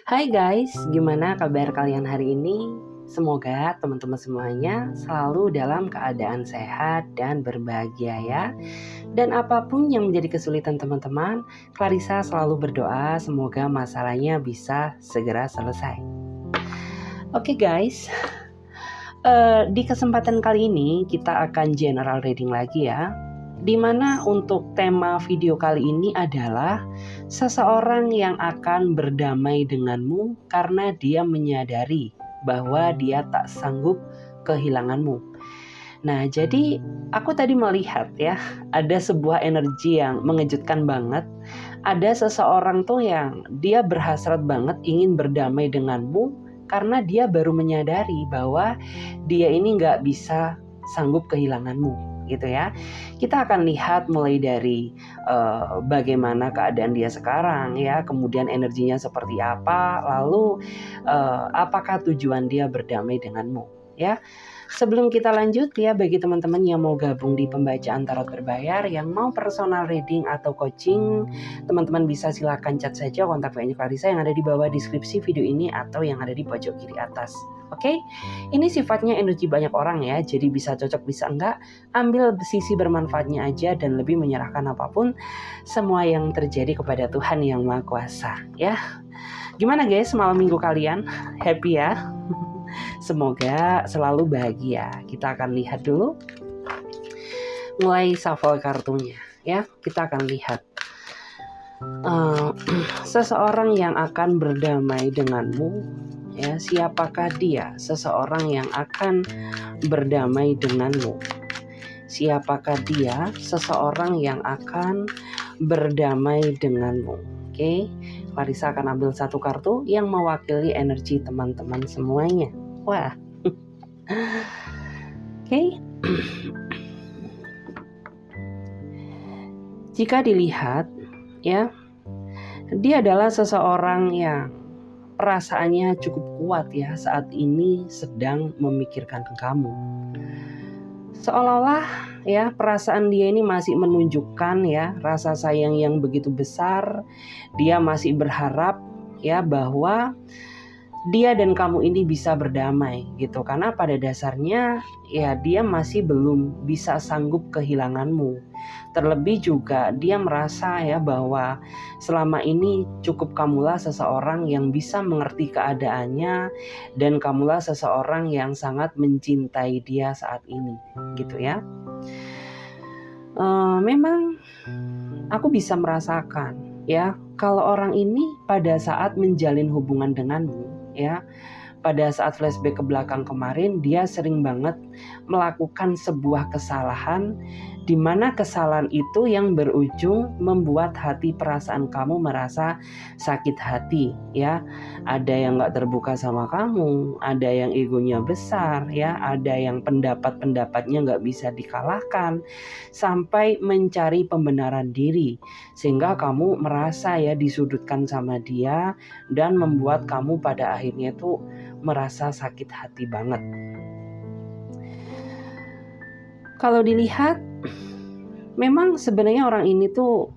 Hai guys, gimana kabar kalian hari ini? Semoga teman-teman semuanya selalu dalam keadaan sehat dan berbahagia ya. Dan apapun yang menjadi kesulitan teman-teman, Clarissa selalu berdoa semoga masalahnya bisa segera selesai. Oke guys, di kesempatan kali ini kita akan general reading lagi ya. Dimana untuk tema video kali ini adalah seseorang yang akan berdamai denganmu karena dia menyadari bahwa dia tak sanggup kehilanganmu. Nah, jadi aku tadi melihat ya, ada sebuah energi yang mengejutkan banget. Ada seseorang tuh yang dia berhasrat banget ingin berdamai denganmu karena dia baru menyadari bahwa dia ini nggak bisa sanggup kehilanganmu gitu ya. Kita akan lihat mulai dari bagaimana keadaan dia sekarang ya, kemudian energinya seperti apa, lalu apakah tujuan dia berdamai denganmu ya. Sebelum kita lanjut ya, bagi teman-teman yang mau gabung di pembacaan tarot berbayar, yang mau personal reading atau coaching, teman-teman bisa silakan chat saja kontak WA-nya Clarissa yang ada di bawah deskripsi video ini atau yang ada di pojok kiri atas. Oke, ini sifatnya energi banyak orang ya, jadi bisa cocok bisa enggak, ambil sisi bermanfaatnya aja dan lebih menyerahkan apapun semua yang terjadi kepada Tuhan yang Maha Kuasa ya. Gimana guys malam minggu kalian? Happy ya? Semoga selalu bahagia. Kita akan lihat dulu. Mulai shuffle kartunya ya. Kita akan lihat seseorang yang akan berdamai denganmu ya. Siapakah dia? Seseorang yang akan berdamai denganmu. Siapakah dia? Seseorang yang akan berdamai denganmu. Oke, Clarissa akan ambil satu kartu yang mewakili energi teman-teman semuanya. Wah. Oke. Jika dilihat ya, dia adalah seseorang yang perasaannya cukup kuat ya saat ini sedang memikirkan kamu. Seolah-olah ya perasaan dia ini masih menunjukkan ya rasa sayang yang begitu besar. Dia masih berharap ya bahwa dia dan kamu ini bisa berdamai gitu, karena pada dasarnya ya dia masih belum bisa sanggup kehilanganmu. Terlebih juga dia merasa ya bahwa selama ini cukup kamulah seseorang yang bisa mengerti keadaannya dan kamulah seseorang yang sangat mencintai dia saat ini gitu ya. Memang aku bisa merasakan ya kalau orang ini pada saat menjalin hubungan denganmu ya, pada saat flashback ke belakang kemarin dia sering banget melakukan sebuah kesalahan, di mana kesalahan itu yang berujung membuat hati perasaan kamu merasa sakit hati ya. Ada yang gak terbuka sama kamu, ada yang egonya besar ya, ada yang pendapat-pendapatnya gak bisa dikalahkan, sampai mencari pembenaran diri sehingga kamu merasa ya disudutkan sama dia dan membuat kamu pada akhirnya tuh merasa sakit hati banget. Kalau dilihat memang sebenarnya orang ini tuh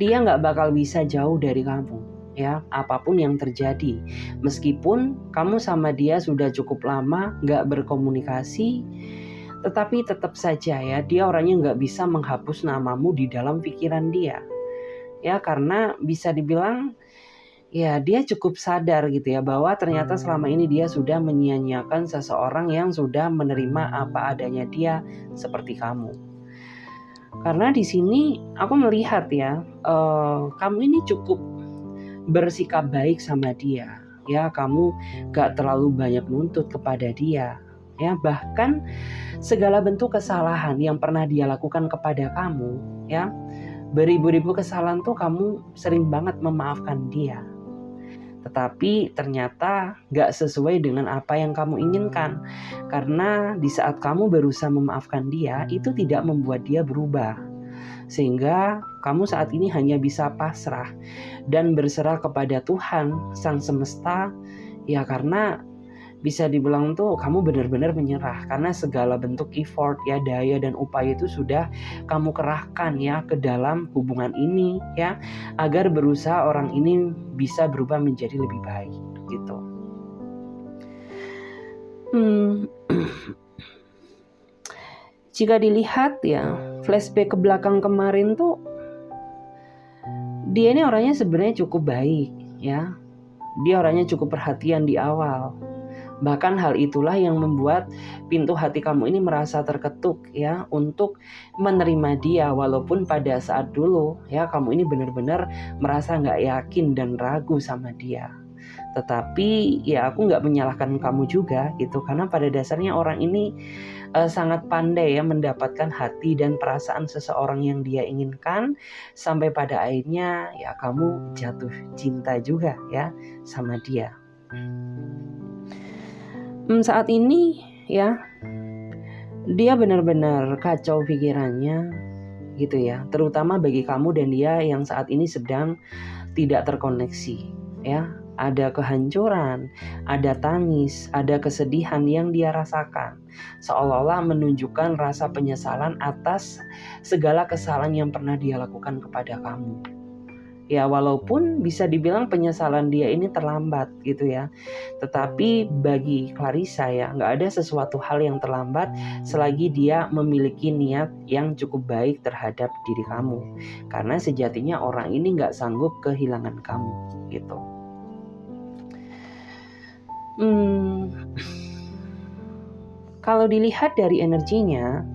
dia nggak bakal bisa jauh dari kamu ya, apapun yang terjadi. Meskipun kamu sama dia sudah cukup lama nggak berkomunikasi, tetapi tetap saja ya dia orangnya nggak bisa menghapus namamu di dalam pikiran dia ya, karena bisa dibilang ya dia cukup sadar gitu ya bahwa ternyata selama ini dia sudah menyia-nyiakan seseorang yang sudah menerima apa adanya dia seperti kamu. Karena di sini aku melihat ya kamu ini cukup bersikap baik sama dia ya, kamu gak terlalu banyak nuntut kepada dia ya, bahkan segala bentuk kesalahan yang pernah dia lakukan kepada kamu ya, beribu-ribu kesalahan tuh kamu sering banget memaafkan dia. Tetapi ternyata gak sesuai dengan apa yang kamu inginkan. Karena di saat kamu berusaha memaafkan dia, itu tidak membuat dia berubah. Sehingga kamu saat ini hanya bisa pasrah dan berserah kepada Tuhan Sang Semesta. Ya karena bisa dibilang tuh kamu benar-benar menyerah karena segala bentuk effort ya, daya dan upaya itu sudah kamu kerahkan ya ke dalam hubungan ini ya, agar berusaha orang ini bisa berubah menjadi lebih baik gitu. Jika dilihat ya, flashback ke belakang kemarin tuh dia ini orangnya sebenarnya cukup baik ya. Dia orangnya cukup perhatian di awal. Bahkan hal itulah yang membuat pintu hati kamu ini merasa terketuk ya untuk menerima dia, walaupun pada saat dulu ya kamu ini benar-benar merasa nggak yakin dan ragu sama dia. Tetapi ya aku nggak menyalahkan kamu juga gitu, karena pada dasarnya orang ini sangat pandai ya mendapatkan hati dan perasaan seseorang yang dia inginkan, sampai pada akhirnya ya kamu jatuh cinta juga ya sama dia. Saat ini ya dia benar-benar kacau pikirannya gitu ya, terutama bagi kamu dan dia yang saat ini sedang tidak terkoneksi ya. Ada kehancuran, ada tangis, ada kesedihan yang dia rasakan, seolah-olah menunjukkan rasa penyesalan atas segala kesalahan yang pernah dia lakukan kepada kamu. Ya walaupun bisa dibilang penyesalan dia ini terlambat gitu ya, tetapi bagi Clarissa ya nggak ada sesuatu hal yang terlambat selagi dia memiliki niat yang cukup baik terhadap diri kamu, karena sejatinya orang ini nggak sanggup kehilangan kamu gitu. Kalau dilihat dari energinya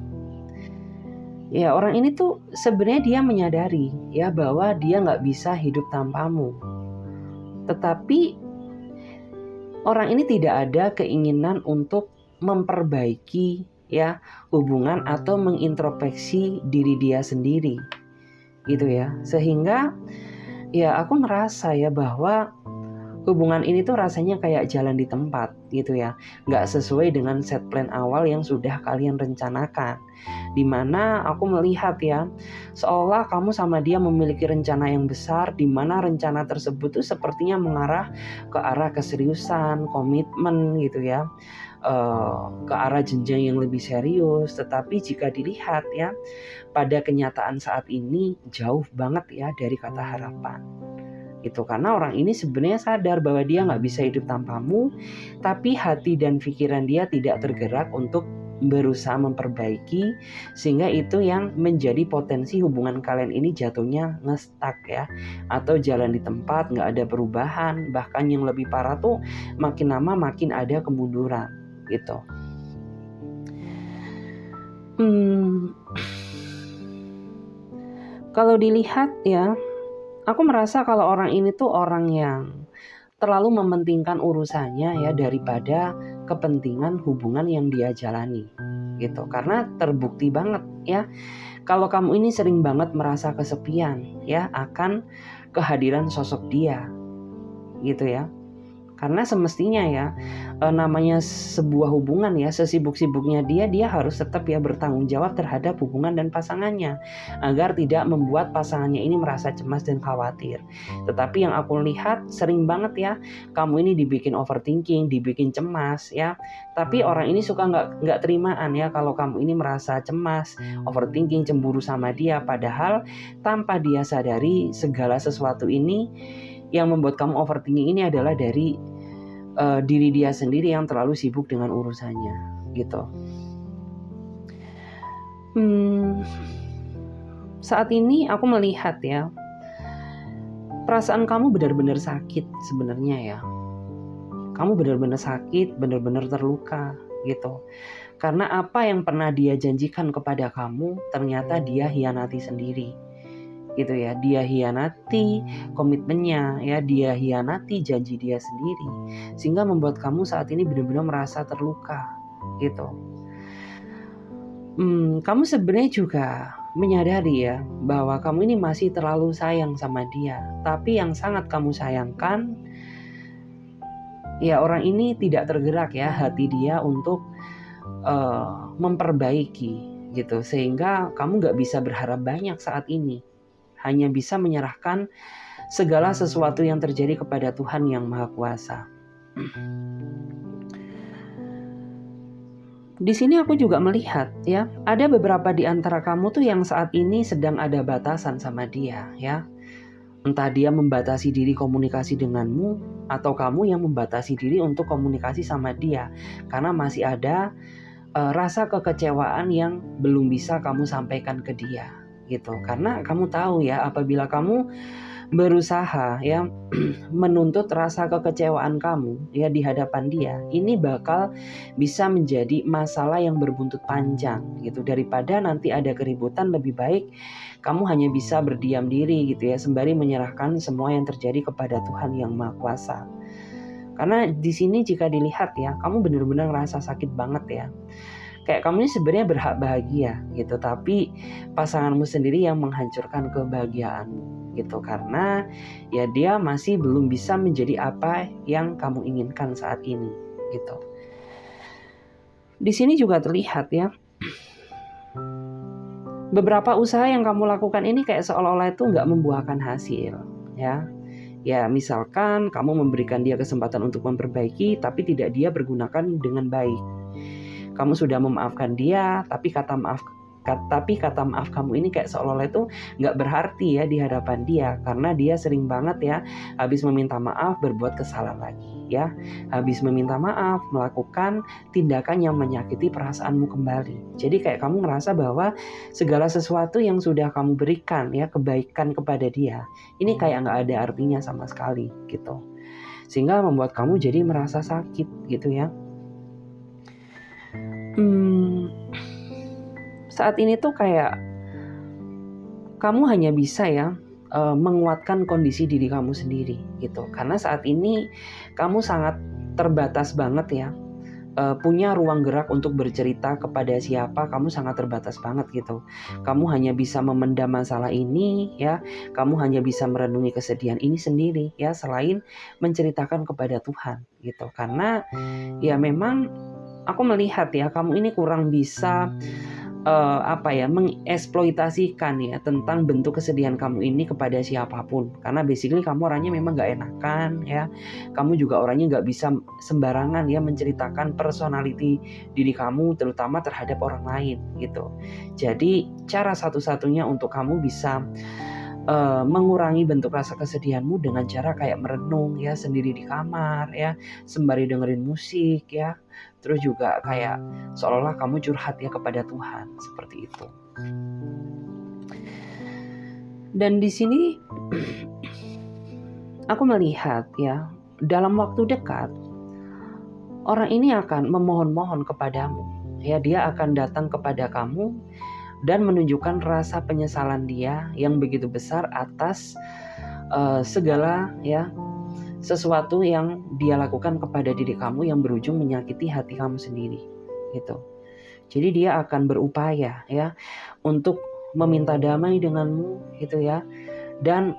ya, orang ini tuh sebenarnya dia menyadari ya bahwa dia nggak bisa hidup tanpamu. Tetapi orang ini tidak ada keinginan untuk memperbaiki ya hubungan atau mengintrospeksi diri dia sendiri gitu ya. Sehingga ya aku merasa ya bahwa hubungan ini tuh rasanya kayak jalan di tempat gitu ya, nggak sesuai dengan set plan awal yang sudah kalian rencanakan. Dimana aku melihat ya, seolah kamu sama dia memiliki rencana yang besar, dimana rencana tersebut tuh sepertinya mengarah ke arah keseriusan, komitmen gitu ya, ke arah jenjang yang lebih serius. Tetapi jika dilihat ya, pada kenyataan saat ini jauh banget ya dari kata harapan. Itu karena orang ini sebenarnya sadar bahwa dia nggak bisa hidup tanpamu, tapi hati dan pikiran dia tidak tergerak untuk berusaha memperbaiki, sehingga itu yang menjadi potensi hubungan kalian ini jatuhnya ngestak ya, atau jalan di tempat, nggak ada perubahan, bahkan yang lebih parah tuh makin lama makin ada kemunduran gitu. Kalau dilihat ya, aku merasa kalau orang ini tuh orang yang terlalu mementingkan urusannya ya daripada kepentingan hubungan yang dia jalani gitu. Karena terbukti banget ya kalau kamu ini sering banget merasa kesepian ya akan kehadiran sosok dia gitu ya. Karena semestinya ya namanya sebuah hubungan ya, sesibuk-sibuknya dia harus tetap ya bertanggung jawab terhadap hubungan dan pasangannya, agar tidak membuat pasangannya ini merasa cemas dan khawatir. Tetapi yang aku lihat sering banget ya kamu ini dibikin overthinking, dibikin cemas ya. Tapi orang ini suka nggak terimaan ya kalau kamu ini merasa cemas, overthinking, cemburu sama dia, padahal tanpa dia sadari segala sesuatu ini yang membuat kamu overthinking ini adalah dari diri dia sendiri yang terlalu sibuk dengan urusannya gitu. Saat ini aku melihat ya, perasaan kamu benar-benar sakit sebenarnya ya. Kamu benar-benar sakit, benar-benar terluka gitu. Karena apa yang pernah dia janjikan kepada kamu ternyata dia hianati sendiri. Gitu ya, dia hianati komitmennya ya, dia hianati janji dia sendiri, sehingga membuat kamu saat ini benar-benar merasa terluka gitu. Kamu sebenarnya juga menyadari ya bahwa kamu ini masih terlalu sayang sama dia, tapi yang sangat kamu sayangkan ya orang ini tidak tergerak ya hati dia untuk memperbaiki gitu, sehingga kamu gak bisa berharap banyak saat ini. Hanya bisa menyerahkan segala sesuatu yang terjadi kepada Tuhan yang Maha Kuasa. Di sini aku juga melihat ya, ada beberapa di antara kamu tuh yang saat ini sedang ada batasan sama dia ya. Entah dia membatasi diri komunikasi denganmu atau kamu yang membatasi diri untuk komunikasi sama dia karena masih ada rasa kekecewaan yang belum bisa kamu sampaikan ke dia gitu. Karena kamu tahu ya, apabila kamu berusaha ya menuntut rasa kekecewaan kamu ya di hadapan dia, ini bakal bisa menjadi masalah yang berbuntut panjang gitu. Daripada nanti ada keributan, lebih baik kamu hanya bisa berdiam diri gitu ya, sembari menyerahkan semua yang terjadi kepada Tuhan yang Maha Kuasa. Karena di sini jika dilihat ya, kamu benar-benar ngerasa sakit banget ya. Kayak kamu ini sebenarnya berhak bahagia gitu, tapi pasanganmu sendiri yang menghancurkan kebahagiaanmu gitu. Karena ya dia masih belum bisa menjadi apa yang kamu inginkan saat ini gitu. Di sini juga terlihat ya, beberapa usaha yang kamu lakukan ini kayak seolah-olah itu nggak membuahkan hasil ya. Ya misalkan kamu memberikan dia kesempatan untuk memperbaiki, tapi tidak dia bergunakan dengan baik. Kamu sudah memaafkan dia, tapi kata maaf kamu ini kayak seolah-olah itu nggak berarti ya di hadapan dia, karena dia sering banget ya habis meminta maaf berbuat kesalahan lagi ya, habis meminta maaf melakukan tindakan yang menyakiti perasaanmu kembali. Jadi kayak kamu ngerasa bahwa segala sesuatu yang sudah kamu berikan ya, kebaikan kepada dia, ini kayak nggak ada artinya sama sekali gitu, sehingga membuat kamu jadi merasa sakit gitu ya. Saat ini tuh kayak kamu hanya bisa ya menguatkan kondisi diri kamu sendiri gitu. Karena saat ini kamu sangat terbatas banget ya, punya ruang gerak untuk bercerita kepada siapa, kamu sangat terbatas banget gitu. Kamu hanya bisa memendam masalah ini ya, kamu hanya bisa merenungi kesedihan ini sendiri ya, selain menceritakan kepada Tuhan gitu. Karena ya memang aku melihat ya, kamu ini kurang bisa mengeksploitasikan ya tentang bentuk kesedihan kamu ini kepada siapapun. Karena basically kamu orangnya memang gak enakan ya. Kamu juga orangnya gak bisa sembarangan ya menceritakan personality diri kamu, terutama terhadap orang lain gitu. Jadi cara satu-satunya untuk kamu bisa mengurangi bentuk rasa kesedihanmu dengan cara kayak merenung ya sendiri di kamar ya, sembari dengerin musik ya, terus juga kayak seolah-olah kamu curhat ya kepada Tuhan, seperti itu. Dan di sini aku melihat ya, dalam waktu dekat orang ini akan memohon-mohon kepadamu ya, dia akan datang kepada kamu dan menunjukkan rasa penyesalan dia yang begitu besar atas segala ya sesuatu yang dia lakukan kepada diri kamu yang berujung menyakiti hati kamu sendiri gitu. Jadi dia akan berupaya ya untuk meminta damai denganmu gitu ya, dan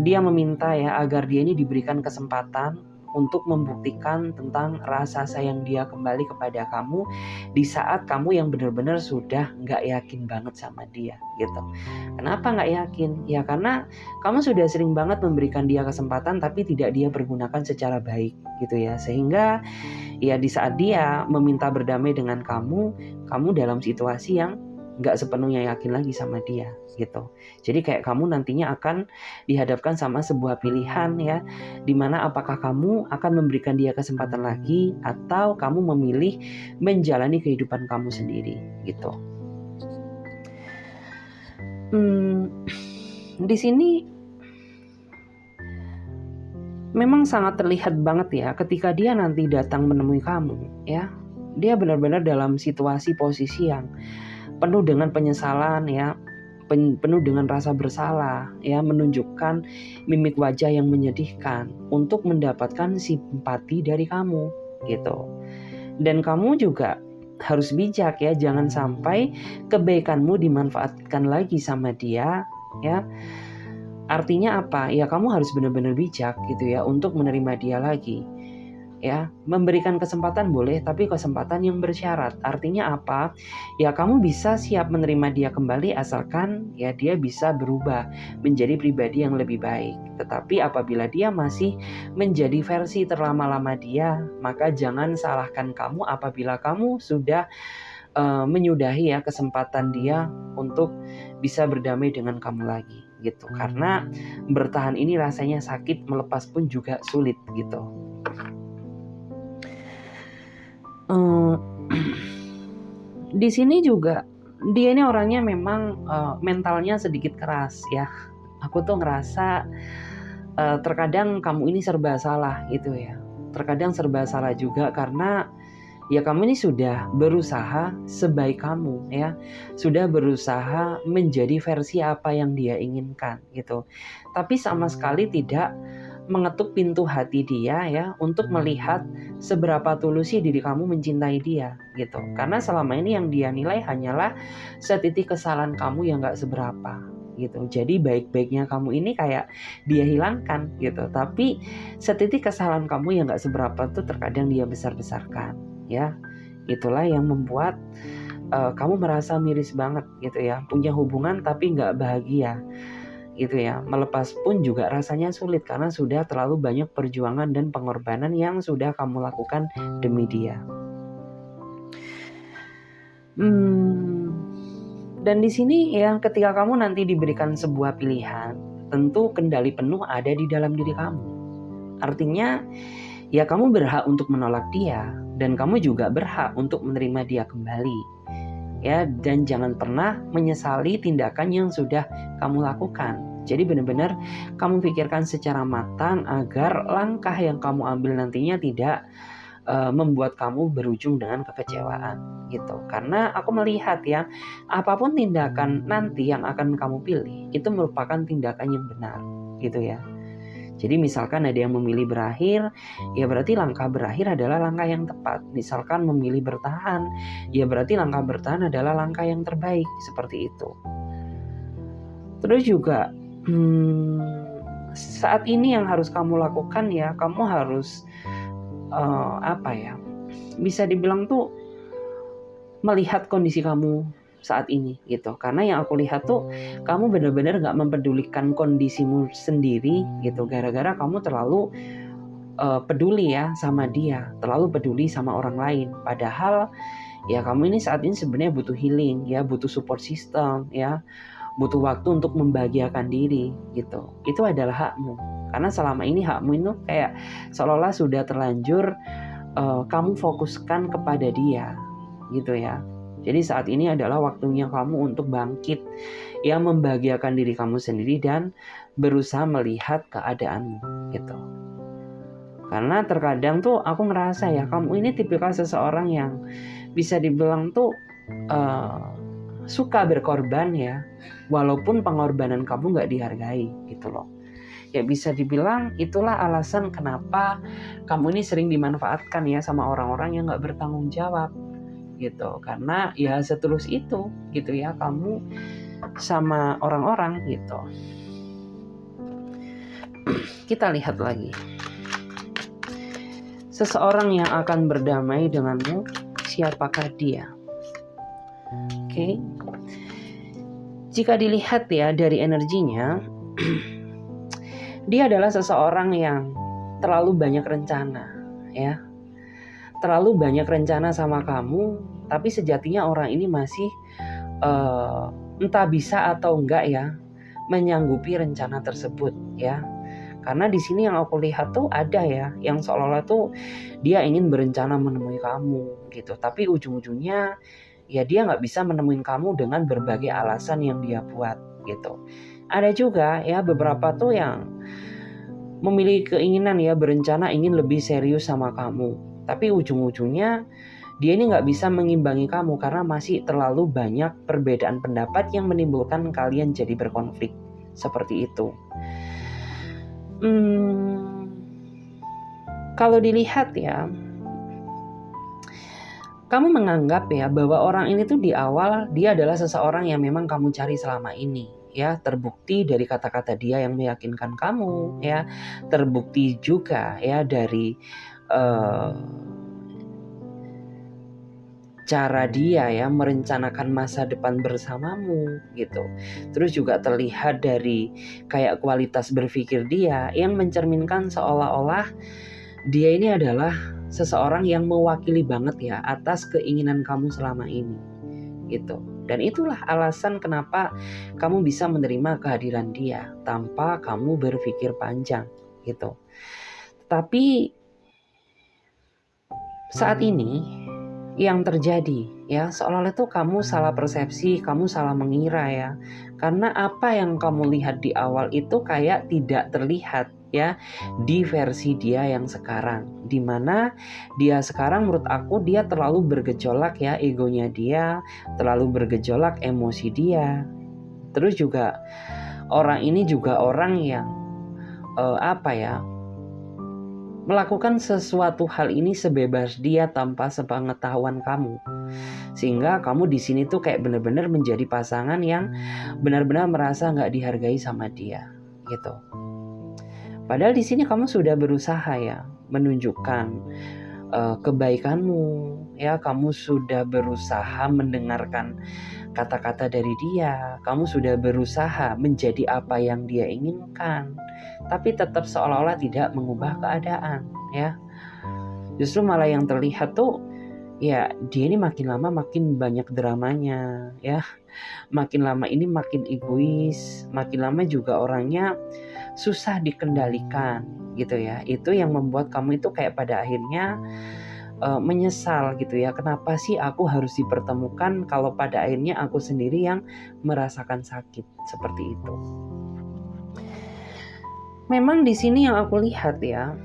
dia meminta ya agar dia ini diberikan kesempatan untuk membuktikan tentang rasa sayang dia kembali kepada kamu di saat kamu yang benar-benar sudah gak yakin banget sama dia gitu. Kenapa gak yakin? Ya karena kamu sudah sering banget memberikan dia kesempatan tapi tidak dia pergunakan secara baik gitu ya. Sehingga ya di saat dia meminta berdamai dengan kamu dalam situasi yang gak sepenuhnya yakin lagi sama dia gitu. Jadi kayak kamu nantinya akan dihadapkan sama sebuah pilihan ya, dimana apakah kamu akan memberikan dia kesempatan lagi atau kamu memilih menjalani kehidupan kamu sendiri gitu. Di sini memang sangat terlihat banget ya ketika dia nanti datang menemui kamu ya, dia benar-benar dalam situasi posisi yang penuh dengan penyesalan ya, penuh dengan rasa bersalah ya, menunjukkan mimik wajah yang menyedihkan untuk mendapatkan simpati dari kamu gitu. Dan kamu juga harus bijak ya, jangan sampai kebaikanmu dimanfaatkan lagi sama dia ya. Artinya apa? Ya kamu harus benar-benar bijak gitu ya untuk menerima dia lagi. Ya, memberikan kesempatan boleh, tapi kesempatan yang bersyarat. Artinya apa? Ya, kamu bisa siap menerima dia kembali asalkan ya dia bisa berubah menjadi pribadi yang lebih baik. Tetapi apabila dia masih menjadi versi terlama-lama dia, maka jangan salahkan kamu apabila kamu sudah menyudahi ya kesempatan dia untuk bisa berdamai dengan kamu lagi gitu. Karena bertahan ini rasanya sakit, melepas pun juga sulit gitu. Di sini juga dia ini orangnya memang mentalnya sedikit keras ya. Aku tuh ngerasa terkadang kamu ini serba salah gitu ya. Terkadang serba salah juga karena ya kamu ini sudah berusaha sebaik kamu ya. Sudah berusaha menjadi versi apa yang dia inginkan gitu. Tapi sama sekali tidak mengetuk pintu hati dia ya untuk melihat seberapa tulus sih diri kamu mencintai dia gitu. Karena selama ini yang dia nilai hanyalah setitik kesalahan kamu yang gak seberapa gitu. Jadi baik-baiknya kamu ini kayak dia hilangkan gitu. Tapi setitik kesalahan kamu yang gak seberapa tuh terkadang dia besar-besarkan ya. Itulah yang membuat kamu merasa miris banget gitu ya. Punya hubungan tapi gak bahagia gitu ya. Melepas pun juga rasanya sulit karena sudah terlalu banyak perjuangan dan pengorbanan yang sudah kamu lakukan demi dia. Dan di sini ya ketika kamu nanti diberikan sebuah pilihan, tentu kendali penuh ada di dalam diri kamu. Artinya ya kamu berhak untuk menolak dia dan kamu juga berhak untuk menerima dia kembali. Ya, dan jangan pernah menyesali tindakan yang sudah kamu lakukan. Jadi benar-benar kamu pikirkan secara matang agar langkah yang kamu ambil nantinya tidak membuat kamu berujung dengan kekecewaan gitu. Karena aku melihat ya, apapun tindakan nanti yang akan kamu pilih itu merupakan tindakan yang benar gitu ya. Jadi misalkan ada yang memilih berakhir, ya berarti langkah berakhir adalah langkah yang tepat. Misalkan memilih bertahan, ya berarti langkah bertahan adalah langkah yang terbaik, seperti itu. Terus juga saat ini yang harus kamu lakukan ya, kamu harus bisa dibilang tuh melihat kondisi kamu saat ini gitu. Karena yang aku lihat tuh kamu benar-benar gak mempedulikan kondisimu sendiri gitu, gara-gara kamu terlalu peduli ya sama dia, terlalu peduli sama orang lain. Padahal ya kamu ini saat ini sebenarnya butuh healing ya, butuh support system ya, butuh waktu untuk membahagiakan diri gitu. Itu adalah hakmu. Karena selama ini hakmu itu kayak seolah-olah sudah terlanjur kamu fokuskan kepada dia gitu ya. Jadi saat ini adalah waktunya kamu untuk bangkit, ya membahagiakan diri kamu sendiri dan berusaha melihat keadaanmu gitu. Karena terkadang tuh aku ngerasa ya kamu ini tipikal seseorang yang bisa dibilang tuh suka berkorban ya, walaupun pengorbanan kamu gak dihargai gitu loh. Ya bisa dibilang itulah alasan kenapa kamu ini sering dimanfaatkan ya sama orang-orang yang gak bertanggung jawab gitu. Karena ya setulus itu gitu ya kamu sama orang-orang gitu. Kita lihat lagi. Seseorang yang akan berdamai denganmu, siapakah dia? Oke. Jika dilihat ya dari energinya, dia adalah seseorang yang terlalu banyak rencana ya. Terlalu banyak rencana sama kamu, tapi sejatinya orang ini masih entah bisa atau enggak ya menyanggupi rencana tersebut ya. Karena di sini yang aku lihat tuh ada ya yang seolah-olah tuh dia ingin berencana menemui kamu gitu, tapi ujung-ujungnya ya dia nggak bisa menemuin kamu dengan berbagai alasan yang dia buat gitu. Ada juga ya beberapa tuh yang memiliki keinginan ya berencana ingin lebih serius sama kamu, tapi ujung-ujungnya dia ini nggak bisa mengimbangi kamu karena masih terlalu banyak perbedaan pendapat yang menimbulkan kalian jadi berkonflik seperti itu. Kalau dilihat ya, kamu menganggap ya bahwa orang ini tuh di awal dia adalah seseorang yang memang kamu cari selama ini. Ya, terbukti dari kata-kata dia yang meyakinkan kamu ya, terbukti juga ya dari uh, cara dia ya merencanakan masa depan bersamamu gitu. Terus juga terlihat dari kayak kualitas berpikir dia yang mencerminkan seolah-olah dia ini adalah seseorang yang mewakili banget ya atas keinginan kamu selama ini gitu. Dan itulah alasan kenapa kamu bisa menerima kehadiran dia tanpa kamu berpikir panjang gitu. Tapi saat ini yang terjadi ya seolah-olah itu kamu salah persepsi, kamu salah mengira ya. Karena apa yang kamu lihat di awal itu kayak tidak terlihat ya di versi dia yang sekarang. Dimana dia sekarang menurut aku dia terlalu bergejolak ya, egonya dia terlalu bergejolak, emosi dia. Terus juga orang ini juga orang yang melakukan sesuatu hal ini sebebas dia tanpa sepengetahuan kamu. Sehingga kamu di sini tuh kayak benar-benar menjadi pasangan yang benar-benar merasa nggak dihargai sama dia gitu. Padahal di sini kamu sudah berusaha ya menunjukkan kebaikanmu ya, kamu sudah berusaha mendengarkan kata-kata dari dia, kamu sudah berusaha menjadi apa yang dia inginkan, tapi tetap seolah-olah tidak mengubah keadaan ya. Justru malah yang terlihat tuh ya dia ini makin lama makin banyak dramanya ya, makin lama ini makin egois, makin lama juga orangnya susah dikendalikan gitu ya. Itu yang membuat kamu itu kayak pada akhirnya menyesal gitu ya, kenapa sih aku harus dipertemukan kalau pada akhirnya aku sendiri yang merasakan sakit seperti itu. Memang di sini yang aku lihat ya,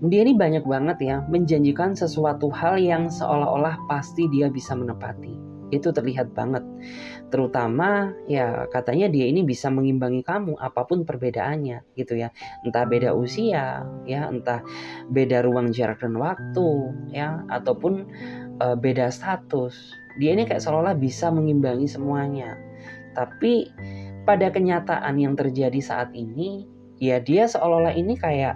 dia ini banyak banget ya menjanjikan sesuatu hal yang seolah-olah pasti dia bisa menepati. Itu terlihat banget. Terutama ya katanya dia ini bisa mengimbangi kamu apapun perbedaannya gitu ya. Entah beda usia ya, entah beda ruang jarak dan waktu ya, ataupun beda status. Dia ini kayak seolah-olah bisa mengimbangi semuanya. Tapi pada kenyataan yang terjadi saat ini ya dia seolah-olah ini kayak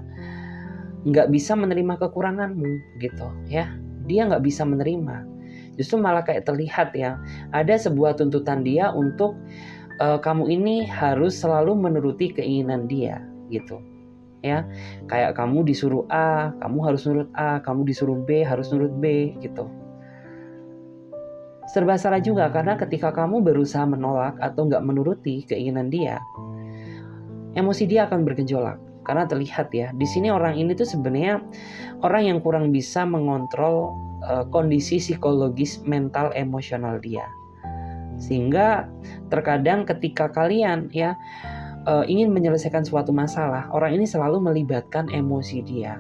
nggak bisa menerima kekuranganmu gitu ya. Dia nggak bisa menerima. Justru malah kayak terlihat ya ada sebuah tuntutan dia untuk kamu ini harus selalu menuruti keinginan dia gitu ya. Kayak kamu disuruh A, kamu harus nurut A, kamu disuruh B, harus nurut B gitu. Serba salah juga karena ketika kamu berusaha menolak atau nggak menuruti keinginan dia, emosi dia akan bergejolak. Karena terlihat ya di sini orang ini tuh sebenarnya orang yang kurang bisa mengontrol kondisi psikologis, mental, emosional dia. Sehingga terkadang ketika kalian ya ingin menyelesaikan suatu masalah, orang ini selalu melibatkan emosi dia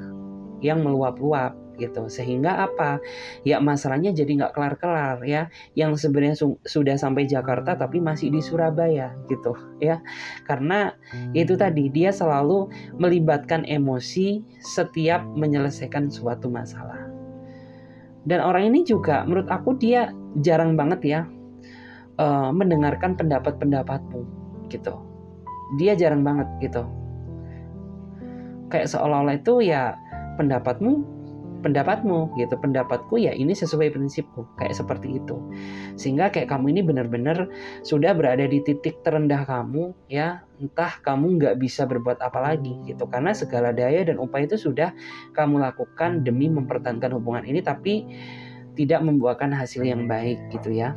yang meluap-luap gitu. Sehingga apa? Ya masalahnya jadi nggak kelar-kelar ya. Yang sebenarnya sudah sampai Jakarta tapi masih di Surabaya gitu ya. Karena itu tadi dia selalu melibatkan emosi setiap menyelesaikan suatu masalah. Dan orang ini juga menurut aku dia jarang banget ya mendengarkan pendapat-pendapatmu gitu. Dia jarang banget gitu. Kayak seolah-olah itu ya pendapatmu gitu, pendapatku ya ini sesuai prinsipku, kayak seperti itu. Sehingga kayak kamu ini benar-benar sudah berada di titik terendah kamu ya, entah kamu nggak bisa berbuat apa lagi gitu, karena segala daya dan upaya itu sudah kamu lakukan demi mempertahankan hubungan ini tapi tidak membuahkan hasil yang baik gitu ya.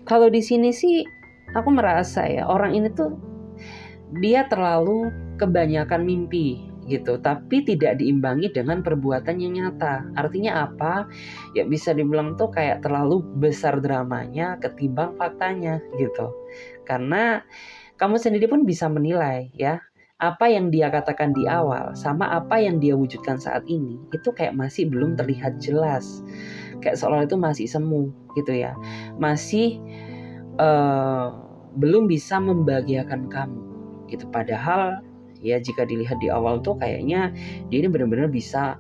Kalau di sini sih aku merasa ya orang ini tuh dia terlalu kebanyakan mimpi gitu, tapi tidak diimbangi dengan perbuatan yang nyata. Artinya apa? Ya bisa dibilang tuh kayak terlalu besar dramanya ketimbang faktanya gitu. Karena kamu sendiri pun bisa menilai ya, apa yang dia katakan di awal sama apa yang dia wujudkan saat ini itu kayak masih belum terlihat jelas. Kayak seolah itu masih semu gitu ya. Masih belum bisa membahagiakan kamu gitu. Padahal ya jika dilihat di awal tuh kayaknya dia ini benar-benar bisa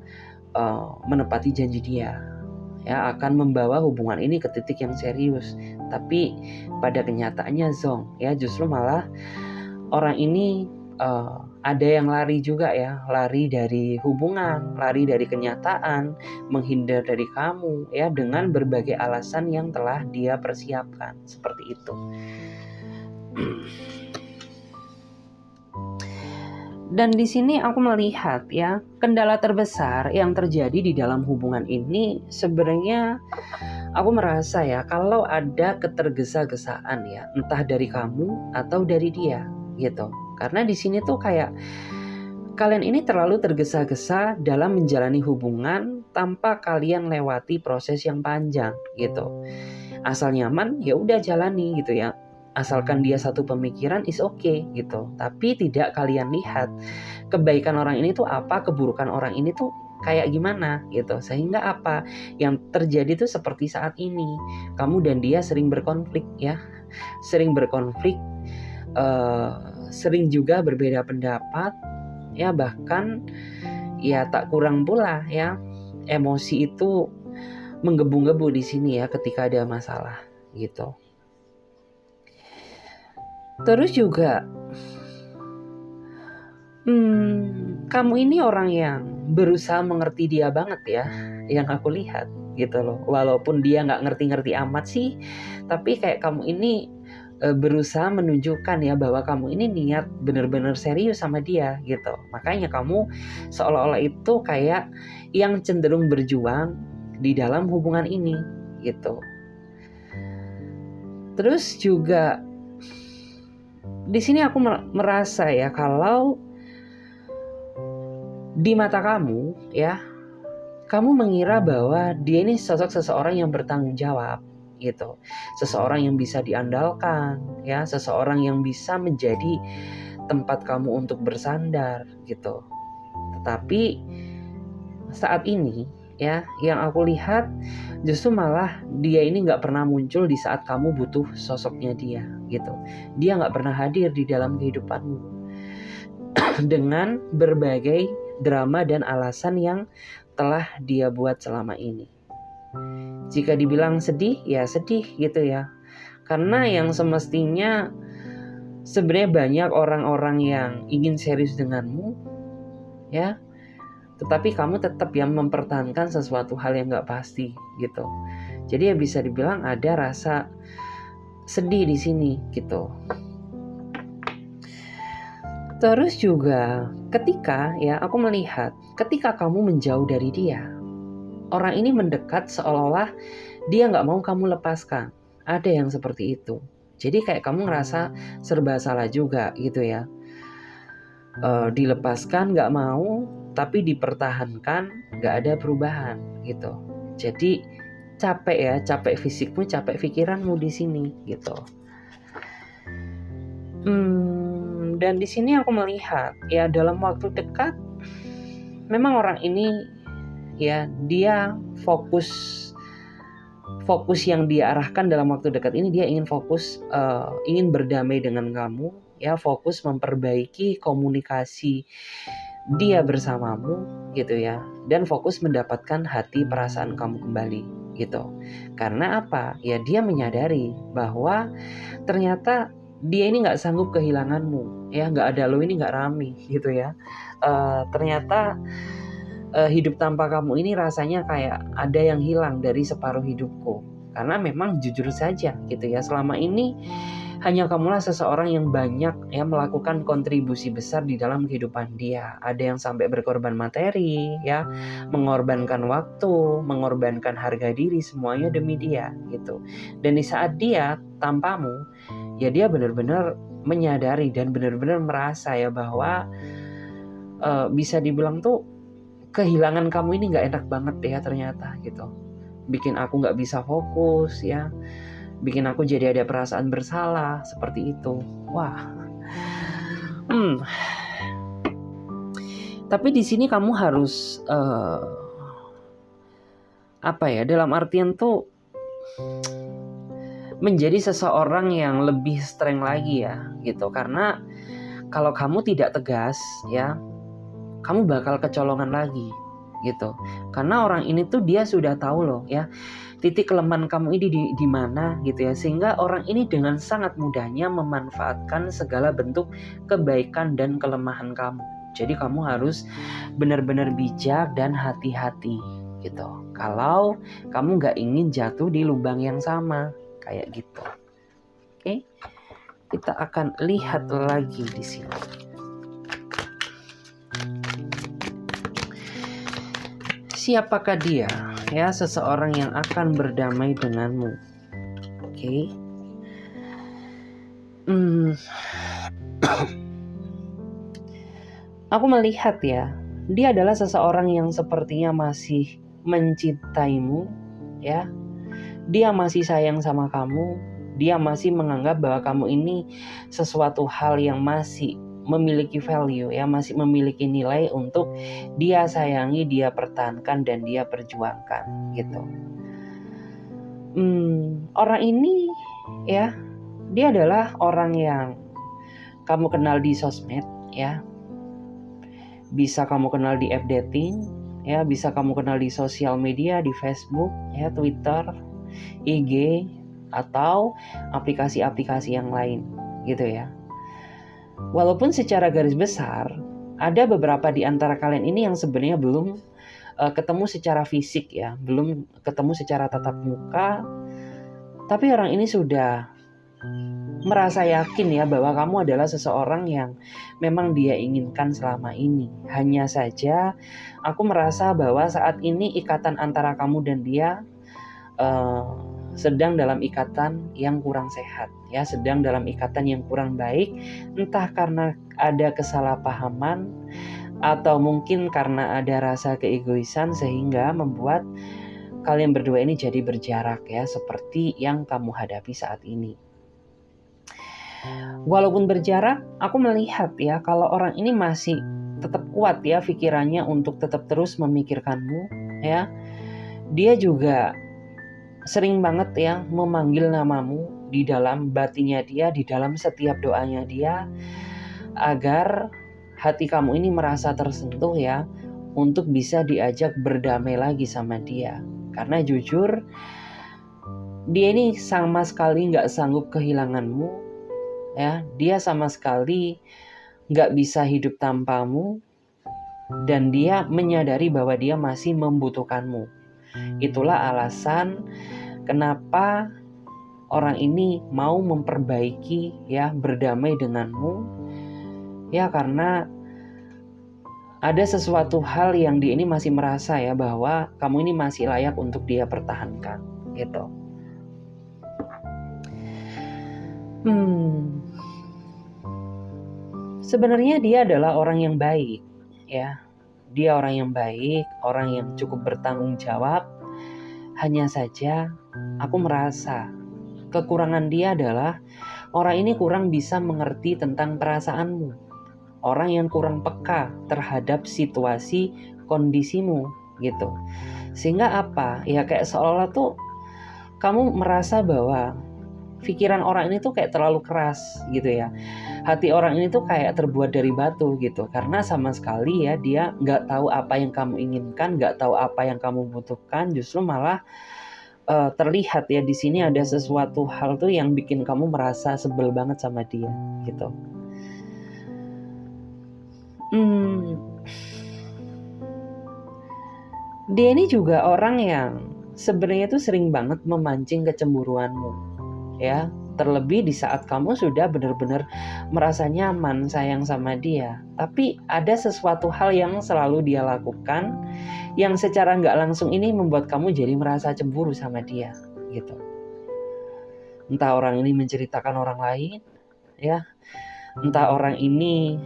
menepati janji dia ya, akan membawa hubungan ini ke titik yang serius. Tapi pada kenyataannya zong ya, justru malah orang ini ada yang lari juga ya, lari dari hubungan, lari dari kenyataan, menghindar dari kamu ya, dengan berbagai alasan yang telah dia persiapkan, seperti itu. Dan di sini aku melihat ya, kendala terbesar yang terjadi di dalam hubungan ini sebenarnya aku merasa ya, kalau ada ketergesa-gesaan ya, entah dari kamu atau dari dia gitu. Karena di sini tuh kayak kalian ini terlalu tergesa-gesa dalam menjalani hubungan tanpa kalian lewati proses yang panjang gitu. Asal nyaman ya udah jalani gitu ya. Asalkan dia satu pemikiran is okay gitu. Tapi tidak kalian lihat kebaikan orang ini tuh apa, keburukan orang ini tuh kayak gimana gitu. Sehingga apa yang terjadi tuh seperti saat ini. Kamu dan dia sering berkonflik ya. Sering berkonflik, sering juga berbeda pendapat ya, bahkan ya tak kurang pula ya emosi itu menggebu-gebu di sini ya ketika ada masalah gitu. Terus juga kamu ini orang yang berusaha mengerti dia banget ya, yang aku lihat gitu loh. Walaupun dia nggak ngerti-ngerti amat sih, tapi kayak kamu ini berusaha menunjukkan ya bahwa kamu ini niat benar-benar serius sama dia gitu. Makanya kamu seolah-olah itu kayak yang cenderung berjuang di dalam hubungan ini gitu. Terus juga di sini aku merasa ya, kalau di mata kamu ya, kamu mengira bahwa dia ini sosok seseorang yang bertanggung jawab gitu. Seseorang yang bisa diandalkan ya, seseorang yang bisa menjadi tempat kamu untuk bersandar gitu. Tetapi saat ini ya, yang aku lihat justru malah dia ini gak pernah muncul di saat kamu butuh sosoknya dia gitu. Dia gak pernah hadir di dalam kehidupanmu dengan berbagai drama dan alasan yang telah dia buat selama ini. Jika dibilang sedih, ya sedih gitu ya. Karena yang semestinya sebenarnya banyak orang-orang yang ingin serius denganmu ya, tetapi kamu tetap yang mempertahankan sesuatu hal yang gak pasti gitu. Jadi ya bisa dibilang ada rasa sedih di sini gitu. Terus juga ketika ya aku melihat ketika kamu menjauh dari dia, orang ini mendekat seolah-olah dia gak mau kamu lepaskan. Ada yang seperti itu. Jadi kayak kamu ngerasa serba salah juga gitu ya. Dilepaskan gak mau, tapi dipertahankan gak ada perubahan gitu. Jadi capek ya, capek fisikmu, capek pikiranmu di sini gitu. Dan di sini aku melihat ya, dalam waktu dekat memang orang ini ya, dia fokus yang dia arahkan dalam waktu dekat ini, dia ingin fokus, ingin berdamai dengan kamu ya, fokus memperbaiki komunikasi dia bersamamu gitu ya, dan fokus mendapatkan hati perasaan kamu kembali gitu. Karena apa ya, dia menyadari bahwa ternyata dia ini gak sanggup kehilanganmu ya, gak ada lo ini gak rame gitu ya. Ternyata hidup tanpa kamu ini rasanya kayak ada yang hilang dari separuh hidupku. Karena memang jujur saja gitu ya, selama ini hanya kamulah seseorang yang banyak ya melakukan kontribusi besar di dalam kehidupan dia. Ada yang sampai berkorban materi ya, mengorbankan waktu, mengorbankan harga diri, semuanya demi dia gitu. Dan di saat dia tanpamu ya, dia benar-benar menyadari dan benar-benar merasa ya bahwa bisa dibilang tuh kehilangan kamu ini gak enak banget ya ternyata gitu. Bikin aku gak bisa fokus ya, bikin aku jadi ada perasaan bersalah seperti itu. Wah. Tapi di sini kamu harus dalam artian tuh menjadi seseorang yang lebih strength lagi ya gitu. Karena kalau kamu tidak tegas ya, kamu bakal kecolongan lagi gitu. Karena orang ini tuh dia sudah tahu loh ya titik kelemahan kamu ini di mana gitu ya, sehingga orang ini dengan sangat mudahnya memanfaatkan segala bentuk kebaikan dan kelemahan kamu. Jadi kamu harus benar-benar bijak dan hati-hati gitu. Kalau kamu nggak ingin jatuh di lubang yang sama kayak gitu. Oke, kita akan lihat lagi di sini. Siapakah dia? Ya, seseorang yang akan berdamai denganmu. Oke. Aku melihat ya, dia adalah seseorang yang sepertinya masih mencintaimu, ya. Dia masih sayang sama kamu. Dia masih menganggap bahwa kamu ini sesuatu hal yang masih memiliki value, ya, masih memiliki nilai untuk dia sayangi, dia pertahankan dan dia perjuangkan, gitu. Orang ini, ya, dia adalah orang yang kamu kenal di sosmed, ya. Bisa kamu kenal di app dating, ya, bisa kamu kenal di sosial media, di Facebook, ya, Twitter, IG, atau aplikasi-aplikasi yang lain, gitu ya. Walaupun secara garis besar ada beberapa di antara kalian ini yang sebenarnya belum ketemu secara fisik, ya, belum ketemu secara tatap muka, tapi orang ini sudah merasa yakin ya bahwa kamu adalah seseorang yang memang dia inginkan selama ini. Hanya saja aku merasa bahwa saat ini ikatan antara kamu dan dia sedang dalam ikatan yang kurang sehat, ya, sedang dalam ikatan yang kurang baik, entah karena ada kesalahpahaman atau mungkin karena ada rasa keegoisan sehingga membuat kalian berdua ini jadi berjarak, ya, seperti yang kamu hadapi saat ini. Walaupun berjarak, aku melihat ya kalau orang ini masih tetap kuat ya pikirannya untuk tetap terus memikirkanmu, ya. Dia juga sering banget ya memanggil namamu di dalam batinnya dia, di dalam setiap doanya dia, agar hati kamu ini merasa tersentuh ya, untuk bisa diajak berdamai lagi sama dia. Karena jujur, dia ini sama sekali gak sanggup kehilanganmu, ya. Dia sama sekali gak bisa hidup tanpamu, dan dia menyadari bahwa dia masih membutuhkanmu. Itulah alasan kenapa orang ini mau memperbaiki ya, berdamai denganmu, ya, karena ada sesuatu hal yang dia ini masih merasa ya bahwa kamu ini masih layak untuk dia pertahankan, gitu. Sebenarnya dia adalah orang yang baik, ya. Dia orang yang baik, orang yang cukup bertanggung jawab. Hanya saja aku merasa kekurangan dia adalah orang ini kurang bisa mengerti tentang perasaanmu. Orang yang kurang peka terhadap situasi kondisimu, gitu. Sehingga apa? Ya kayak seolah tuh kamu merasa bahwa pikiran orang ini tuh kayak terlalu keras, gitu ya. Hati orang ini tuh kayak terbuat dari batu, gitu. Karena sama sekali ya dia nggak tahu apa yang kamu inginkan, nggak tahu apa yang kamu butuhkan. Justru malah terlihat ya di sini ada sesuatu hal tuh yang bikin kamu merasa sebel banget sama dia, gitu. Dia ini juga orang yang sebenarnya tuh sering banget memancing kecemburuanmu, ya. Terlebih di saat kamu sudah benar-benar merasa nyaman sayang sama dia. Tapi ada sesuatu hal yang selalu dia lakukan yang secara nggak langsung ini membuat kamu jadi merasa cemburu sama dia, gitu. Entah orang ini menceritakan orang lain, ya. Entah orang ini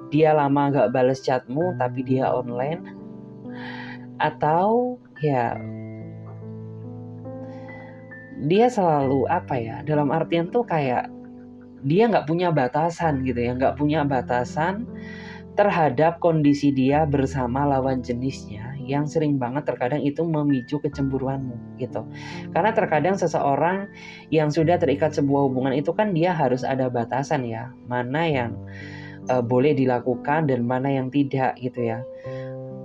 dia lama nggak balas chatmu tapi dia online. Atau ya dia selalu apa ya, dalam artian tuh kayak dia nggak punya batasan gitu ya, nggak punya batasan terhadap kondisi dia bersama lawan jenisnya, yang sering banget terkadang itu memicu kecemburuanmu, gitu. Karena terkadang seseorang yang sudah terikat sebuah hubungan itu kan dia harus ada batasan ya, mana yang boleh dilakukan dan mana yang tidak, gitu ya.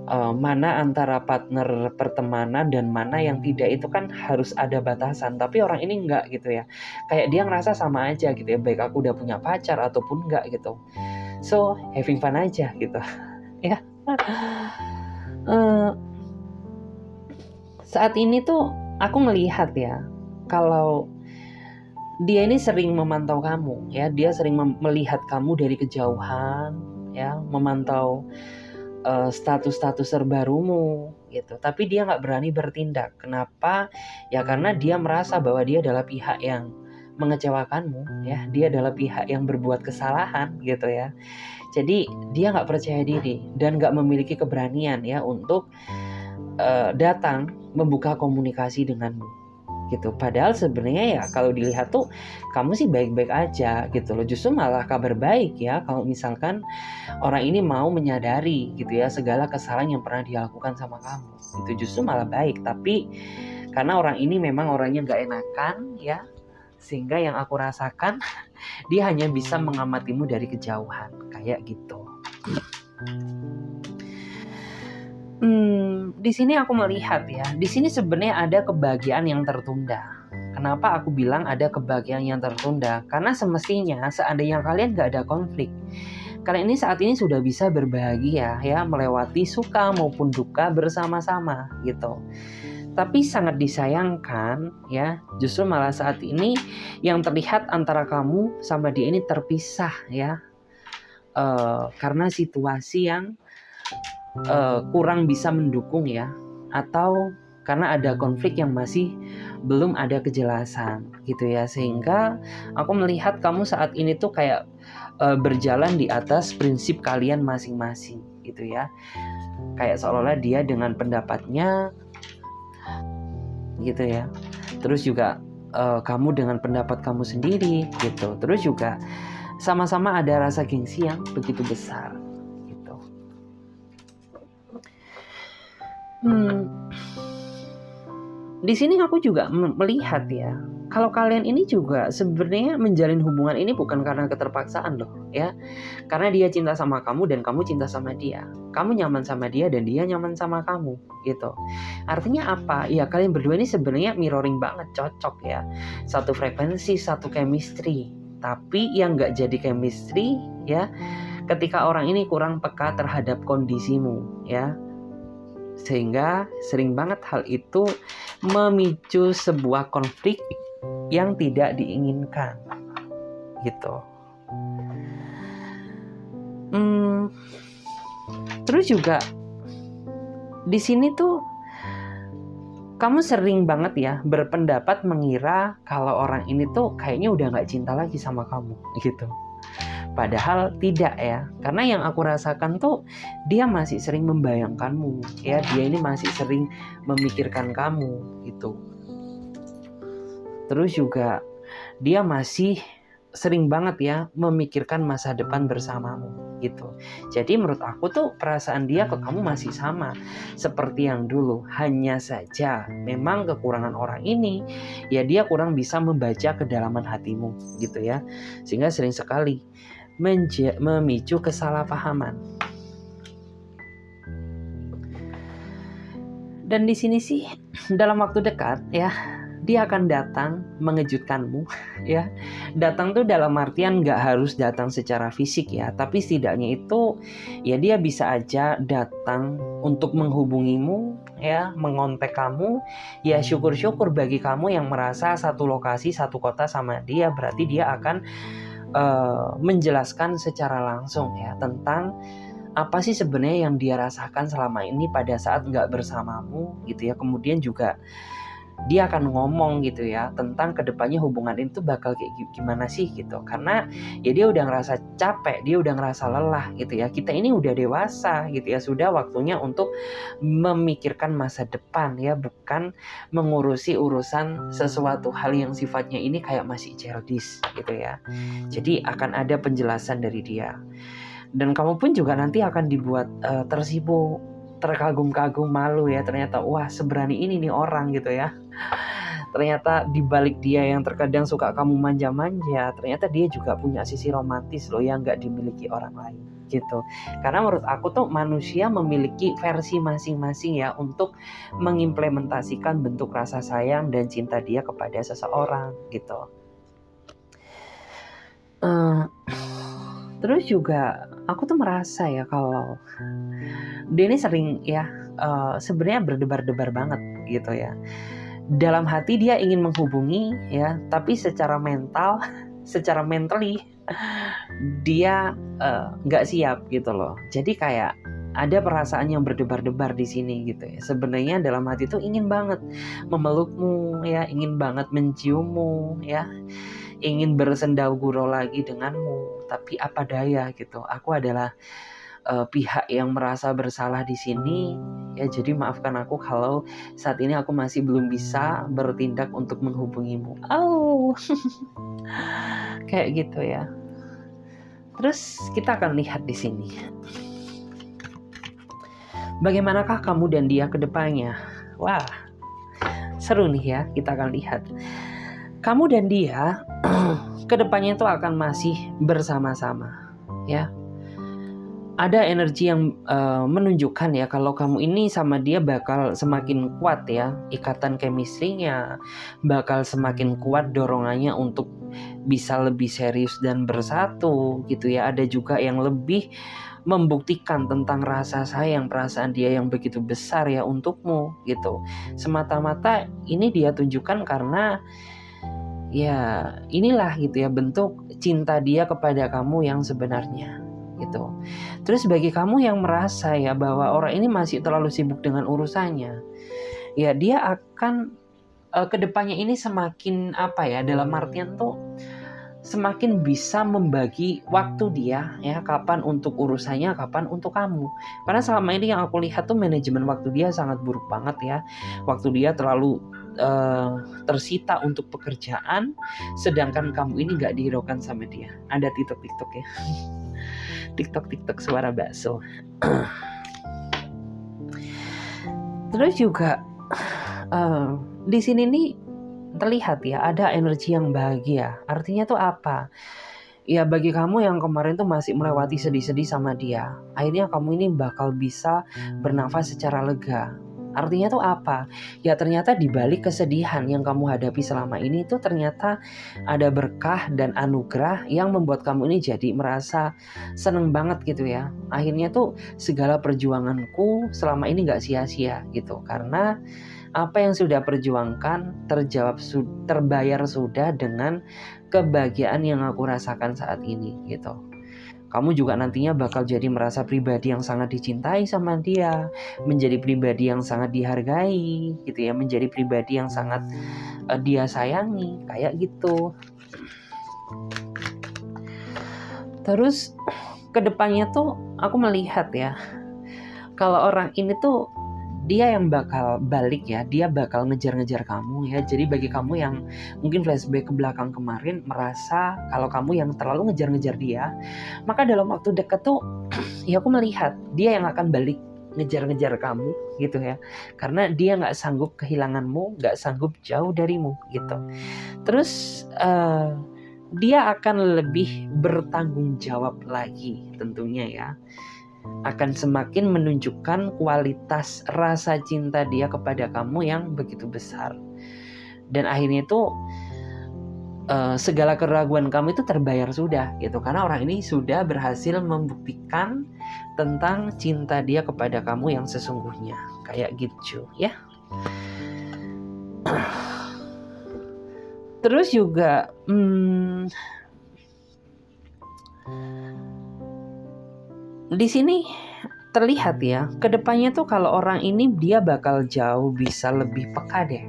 mana antara partner pertemanan dan mana yang tidak, itu kan harus ada batasan. Tapi orang ini enggak gitu ya, kayak dia ngerasa sama aja gitu ya, baik aku udah punya pacar ataupun enggak gitu. So having fun aja gitu ya. Saat ini tuh aku ngelihat ya, kalau dia ini sering memantau kamu ya, dia sering melihat kamu dari kejauhan ya, memantau status-status terbarumu gitu. Tapi dia nggak berani bertindak. Kenapa? Ya karena dia merasa bahwa dia adalah pihak yang mengecewakanmu ya, dia adalah pihak yang berbuat kesalahan gitu ya. Jadi dia nggak percaya diri dan nggak memiliki keberanian ya untuk datang membuka komunikasi denganmu gitu. Padahal sebenarnya ya kalau dilihat tuh kamu sih baik-baik aja gitu loh. Justru malah kabar baik ya kalau misalkan orang ini mau menyadari gitu ya segala kesalahan yang pernah dia lakukan sama kamu. Itu justru malah baik. Tapi karena orang ini memang orangnya gak enakan ya, sehingga yang aku rasakan dia hanya bisa mengamatimu dari kejauhan kayak gitu. Di sini aku melihat ya, di sini sebenarnya ada kebahagiaan yang tertunda. Kenapa aku bilang ada kebahagiaan yang tertunda? Karena semestinya seandainya kalian gak ada konflik, kalian ini saat ini sudah bisa berbahagia ya, melewati suka maupun duka bersama-sama gitu. Tapi sangat disayangkan ya, justru malah saat ini yang terlihat antara kamu sama dia ini terpisah ya, karena situasi yang kurang bisa mendukung ya, atau karena ada konflik yang masih belum ada kejelasan gitu ya, sehingga aku melihat kamu saat ini tuh kayak berjalan di atas prinsip kalian masing-masing gitu ya, kayak seolah-olah dia dengan pendapatnya gitu ya, terus juga kamu dengan pendapat kamu sendiri gitu, terus juga sama-sama ada rasa gengsi yang begitu besar. Di sini aku juga melihat ya, kalau kalian ini juga sebenarnya menjalin hubungan ini bukan karena keterpaksaan loh ya, karena dia cinta sama kamu dan kamu cinta sama dia, kamu nyaman sama dia dan dia nyaman sama kamu gitu. Artinya apa? Ya kalian berdua ini sebenarnya mirroring banget, cocok ya, satu frekuensi, satu chemistry. Tapi yang nggak jadi chemistry ya, ketika orang ini kurang peka terhadap kondisimu ya, sehingga sering banget hal itu memicu sebuah konflik yang tidak diinginkan gitu. Terus juga di sini tuh kamu sering banget ya berpendapat mengira kalau orang ini tuh kayaknya udah gak cinta lagi sama kamu gitu. Padahal tidak ya, karena yang aku rasakan tuh dia masih sering membayangkanmu ya, dia ini masih sering memikirkan kamu gitu. Terus juga dia masih sering banget ya memikirkan masa depan bersamamu gitu. Jadi menurut aku tuh perasaan dia ke kamu masih sama seperti yang dulu. Hanya saja memang kekurangan orang ini ya, dia kurang bisa membaca kedalaman hatimu gitu ya, sehingga sering sekali memicu kesalahpahaman. Dan di sini sih dalam waktu dekat ya, dia akan datang mengejutkanmu ya. Datang tuh dalam artian gak harus datang secara fisik ya, tapi setidaknya itu ya dia bisa aja datang untuk menghubungimu ya, mengontek kamu ya. Syukur-syukur bagi kamu yang merasa satu lokasi, satu kota sama dia, berarti dia akan menjelaskan secara langsung ya tentang apa sih sebenarnya yang dia rasakan selama ini pada saat nggak bersamamu gitu ya. Kemudian juga dia akan ngomong gitu ya tentang kedepannya hubungan itu bakal kayak gimana sih gitu, karena ya dia udah ngerasa capek, dia udah ngerasa lelah gitu ya. Kita ini udah dewasa gitu ya, sudah waktunya untuk memikirkan masa depan ya, bukan mengurusi urusan sesuatu hal yang sifatnya ini kayak masih childish gitu ya. Jadi akan ada penjelasan dari dia, dan kamu pun juga nanti akan dibuat tersipu, terkagum-kagum, malu ya, ternyata wah seberani ini nih orang gitu ya. Ternyata dibalik dia yang terkadang suka kamu manja-manja, ternyata dia juga punya sisi romantis loh yang gak dimiliki orang lain gitu. Karena menurut aku tuh manusia memiliki versi masing-masing ya untuk mengimplementasikan bentuk rasa sayang dan cinta dia kepada seseorang gitu. Terus juga aku tuh merasa ya kalau dia ini sering ya sebenarnya berdebar-debar banget gitu ya. Dalam hati dia ingin menghubungi ya, tapi secara mental, secara mentally dia nggak siap gitu loh. Jadi kayak ada perasaan yang berdebar-debar di sini gitu ya. Sebenarnya dalam hati tuh ingin banget memelukmu ya, ingin banget menciummu ya, ingin bersendau gurau lagi denganmu, tapi apa daya gitu. Aku adalah pihak yang merasa bersalah di sini ya, jadi maafkan aku kalau saat ini aku masih belum bisa bertindak untuk menghubungimu. Kayak gitu ya. Terus kita akan lihat di sini. Bagaimanakah kamu dan dia ke depannya? Wah, seru nih ya, kita akan lihat. Kamu dan dia ke depannya itu akan masih bersama-sama ya. Ada energi yang menunjukkan ya kalau kamu ini sama dia bakal semakin kuat ya, ikatan chemistry-nya bakal semakin kuat, dorongannya untuk bisa lebih serius dan bersatu gitu ya. Ada juga yang lebih membuktikan tentang rasa sayang, perasaan dia yang begitu besar ya untukmu gitu. Semata-mata ini dia tunjukkan karena ya inilah gitu ya bentuk cinta dia kepada kamu yang sebenarnya gitu. Terus bagi kamu yang merasa ya bahwa orang ini masih terlalu sibuk dengan urusannya, ya dia akan kedepannya ini semakin apa ya, dalam artian tuh semakin bisa membagi waktu dia ya, kapan untuk urusannya, kapan untuk kamu. Karena selama ini yang aku lihat tuh manajemen waktu dia sangat buruk banget ya. Waktu dia terlalu tersita untuk pekerjaan, sedangkan kamu ini gak dihiraukan sama dia. Ada TikTok ya. TikTok suara bakso. Terus juga di sini nih terlihat ya ada energi yang bahagia. Artinya tuh apa? Ya bagi kamu yang kemarin tuh masih melewati sedih-sedih sama dia, akhirnya kamu ini bakal bisa bernafas secara lega. Artinya tuh apa? Ya ternyata di balik kesedihan yang kamu hadapi selama ini tuh ternyata ada berkah dan anugerah yang membuat kamu ini jadi merasa seneng banget gitu ya. Akhirnya tuh segala perjuanganku selama ini gak sia-sia gitu. Karena apa yang sudah perjuangkan terbayar sudah dengan kebahagiaan yang aku rasakan saat ini gitu. Kamu juga nantinya bakal jadi merasa pribadi yang sangat dicintai sama dia, menjadi pribadi yang sangat dihargai gitu ya, menjadi pribadi yang sangat dia sayangi kayak gitu. Terus kedepannya tuh aku melihat ya, kalau orang ini tuh dia yang bakal balik ya, dia bakal ngejar-ngejar kamu ya. Jadi bagi kamu yang mungkin flashback ke belakang kemarin merasa kalau kamu yang terlalu ngejar-ngejar dia, maka dalam waktu dekat tuh ya aku melihat dia yang akan balik ngejar-ngejar kamu gitu ya. Karena dia gak sanggup kehilanganmu, gak sanggup jauh darimu gitu. Terus dia akan lebih bertanggung jawab lagi tentunya ya, akan semakin menunjukkan kualitas rasa cinta dia kepada kamu yang begitu besar. Dan akhirnya itu segala keraguan kamu itu terbayar sudah gitu, karena orang ini sudah berhasil membuktikan tentang cinta dia kepada kamu yang sesungguhnya kayak gitu ya. Terus juga di sini terlihat ya, kedepannya tuh kalau orang ini dia bakal jauh bisa lebih peka deh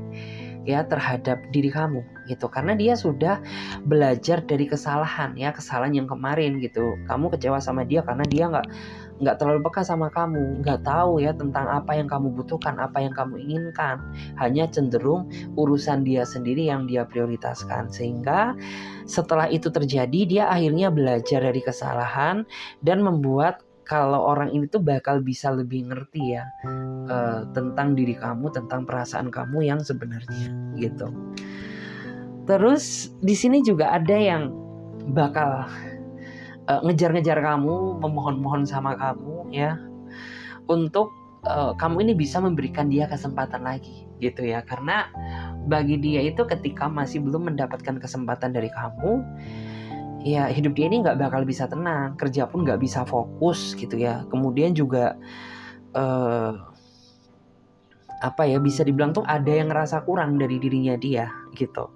ya terhadap diri kamu gitu, karena dia sudah belajar dari kesalahan yang kemarin gitu. Kamu kecewa sama dia karena dia nggak terlalu peka sama kamu, nggak tahu ya tentang apa yang kamu butuhkan, apa yang kamu inginkan, hanya cenderung urusan dia sendiri yang dia prioritaskan. Sehingga setelah itu terjadi, dia akhirnya belajar dari kesalahan dan membuat kalau orang ini tuh bakal bisa lebih ngerti ya tentang diri kamu, tentang perasaan kamu yang sebenarnya gitu. Terus di sini juga ada yang bakal ngejar-ngejar kamu, memohon-mohon sama kamu ya, untuk kamu ini bisa memberikan dia kesempatan lagi gitu ya. Karena bagi dia itu ketika masih belum mendapatkan kesempatan dari kamu, ya hidup dia ini nggak bakal bisa tenang, kerja pun nggak bisa fokus gitu ya. Kemudian juga bisa dibilang tuh ada yang ngerasa kurang dari dirinya dia gitu.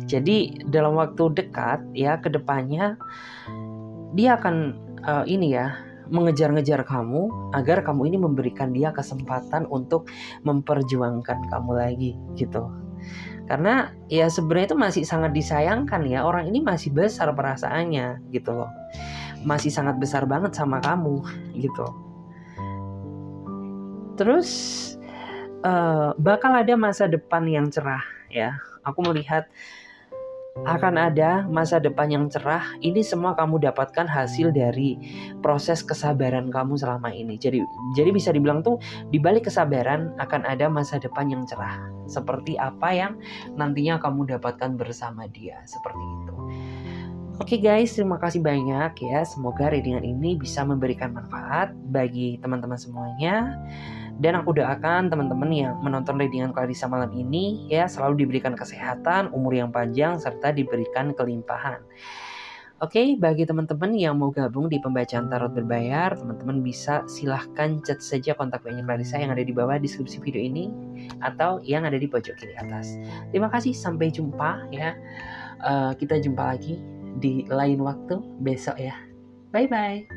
Jadi dalam waktu dekat ya, kedepannya dia akan mengejar-ngejar kamu agar kamu ini memberikan dia kesempatan untuk memperjuangkan kamu lagi gitu. Karena ya sebenarnya itu masih sangat disayangkan ya, orang ini masih besar perasaannya gitu loh. Masih sangat besar banget sama kamu gitu. Terus bakal ada masa depan yang cerah ya. Aku melihat akan ada masa depan yang cerah. Ini semua kamu dapatkan hasil dari proses kesabaran kamu selama ini. Jadi bisa dibilang tuh di balik kesabaran akan ada masa depan yang cerah. Seperti apa yang nantinya kamu dapatkan bersama dia, seperti itu. Oke guys, terima kasih banyak ya. Semoga readingan ini bisa memberikan manfaat bagi teman-teman semuanya. Dan aku doakan teman-teman yang menonton readingan Clarissa malam ini ya selalu diberikan kesehatan, umur yang panjang, serta diberikan kelimpahan. Oke, bagi teman-teman yang mau gabung di pembacaan tarot berbayar, teman-teman bisa silahkan chat saja kontak WA-nya Clarissa yang ada di bawah deskripsi video ini atau yang ada di pojok kiri atas. Terima kasih, sampai jumpa ya. Kita jumpa lagi di lain waktu besok ya. Bye-bye.